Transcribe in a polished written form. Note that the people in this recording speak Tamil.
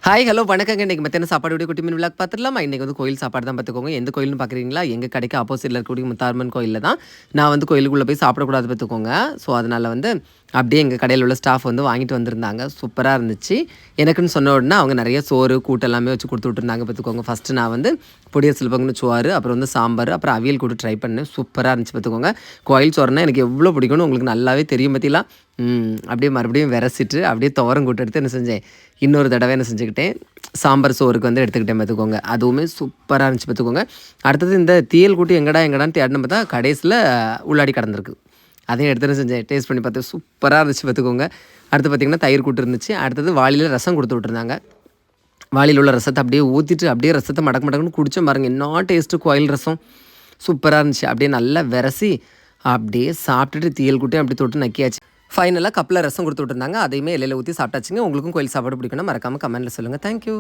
ஹாய் ஹலோ வணக்கங்க. இன்றைக்கி மத்தியான சாப்பாடு வீடியோ குட்டி மீன் விளாக் பார்த்துடலாமா? இன்றைக்கி வந்து கோயில் சாப்பாடு தான் பார்த்துக்கோங்க. எந்த கோயில்னு பார்க்குறீங்களா? எங்கள் கடைக்கு ஆப்போசிட்டில் இருக்கக்கூடிய முத்தாரம்மன் கோயிலில் தான் நான் வந்து கோயிலுக்குள்ளே போய் சாப்பிடக்கூடாது பார்த்துக்கோங்க. ஸோ அதனால் வந்து அப்படியே எங்கள் கடையில் உள்ள ஸ்டாஃப் வந்து வாங்கிட்டு வந்திருந்தாங்க. சூப்பராக இருந்துச்சு. எனக்குன்னு சொன்ன உடனே அவங்க நிறைய சோறு கூட்டு எல்லாமே வச்சு கொடுத்து விட்டுருந்தாங்க பார்த்துக்கோங்க. ஃபஸ்ட்டு நான் வந்து பொடியரசல் பங்குன்னு சோறு, அப்புறம் வந்து சாம்பார், அப்புறம் அவியல் கூட்டு ட்ரை பண்ணேன். சூப்பராக இருந்துச்சு பார்த்துக்கோங்க. கோயில் சோறுனா எனக்கு எவ்வளோ பிடிக்கும்னு உங்களுக்கு நல்லாவே தெரியும் பற்றிலாம். அப்படியே மறுபடியும் விரசிட்டு அப்படியே துவரம் கூட்டு எடுத்து என்ன செஞ்சேன், இன்னொரு தடவை என்ன செஞ்சுக்கிட்டேன், சாம்பார் சோறுக்கு வந்து எடுத்துக்கிட்டேன் பார்த்துக்கோங்க. அதுவுமே சூப்பராக இருந்துச்சு பார்த்துக்கோங்க. அடுத்தது இந்த தீயல் கூட்டி எங்கடான்னு தேடினு பார்த்தா கடைசியில் உள்ளாடி கடந்திருக்கு. அதையும் எடுத்துகிட்டு செஞ்சேன். டேஸ்ட் பண்ணி பார்த்தேன். சூப்பராக இருந்துச்சு பார்த்துக்கோங்க. அடுத்து பார்த்திங்கன்னா தயிர் கூட்டு இருந்துச்சு. அடுத்தது வாளியில் ரசம் கொடுத்து விட்ருந்தாங்க. வாளியில் உள்ள ரசத்தை அப்படியே ஊற்றிட்டு அப்படியே ரசத்தை மடக்குன்னு குடித்தோம் பாருங்கள். என்ன டேஸ்ட்டு கோயில் ரசம் சூப்பராக இருந்துச்சு. அப்படியே நல்லா விரசி அப்படியே சாப்பிட்டுட்டு தீயல் கூட்டி அப்படி தொட்டு நக்கியாச்சு. ஃபைனலாக கப்பில் ரசம் கொடுத்து விட்டுருந்தாங்க. அதையுமே இலையில் ஊற்றி சாப்பிட்டாச்சுங்க. உங்களுக்கும் கோயில் சாப்பாடு பிடிக்குன்னா மறக்காமல் கமெண்ட்டில் சொல்லுங்கள். தேங்க்யூ.